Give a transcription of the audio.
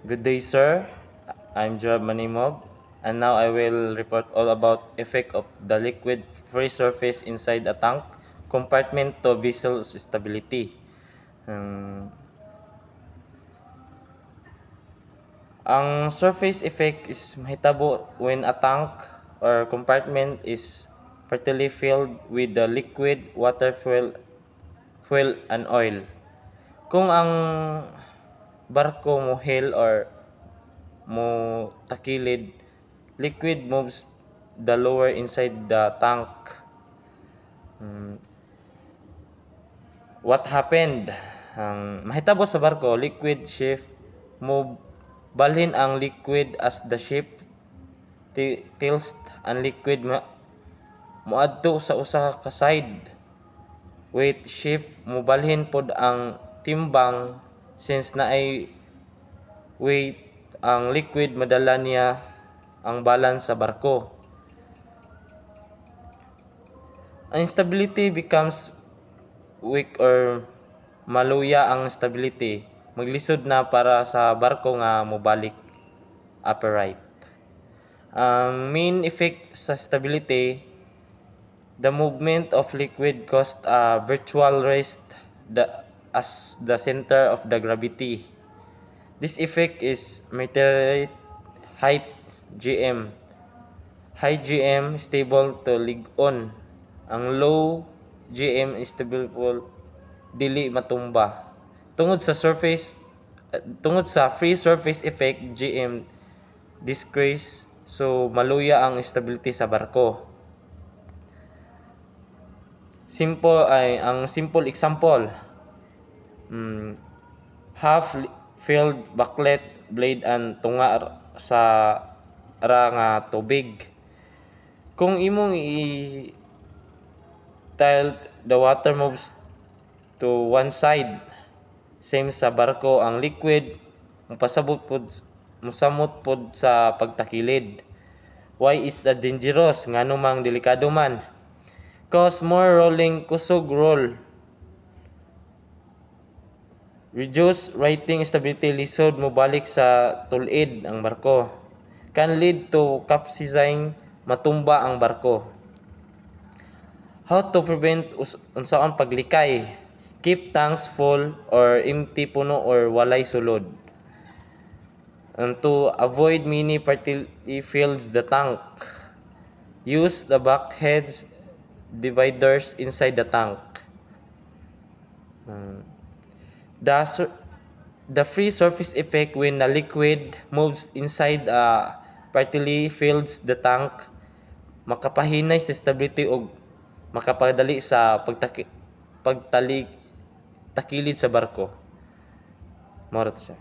Good day, sir. I'm Joab Manimog, and now I will report all about effect of the liquid free surface inside a tank compartment to vessel stability. Ang surface effect is mahitabo when a tank or compartment is partly filled with the liquid, water, fuel, and oil. Kung ang barko mo hil or mo takilid, liquid moves the lower inside the tank. What happened? Ang mahitabo sa barko, liquid shift move balhin ang liquid as the ship tilts ang liquid moadto sa usa ka side. Weight shift mobalhin pod ang timbang since na ay weight ang liquid madala niya ang balance sa barko. Ang stability becomes weak or maluya ang stability, maglisod na para sa barko nga mobalik upright. Ang main effect sa stability, the movement of liquid caused a virtual rest as the center of the gravity. This effect is meteorite height GM. High GM stable to lig-on. Ang low GM stable dili matumba. Tungod sa free surface effect GM decrease, so maluya ang stability sa barko. Ang simple example, half filled backlet blade and tunga sa nga tubig. Kung imong tilt the water moves to one side, same sa barko, ang liquid mosamot pod sa pagtakilid. Why it's a dangerous ngano mang delikado man? Cause more rolling kusog roll, reduce writing stability, lisod mo balik sa tulid ang barko, can lead to capsizing, matumba ang barko. How to prevent unsaon paglikay? Keep tanks full or empty, puno or walay sulod. And to avoid mini partly fills the tank, use the bulkheads dividers inside the tank. The free surface effect when the liquid moves inside partly fills the tank, makapahinay sa stability o makapadali sa takilid sa barko. Mao ra siya.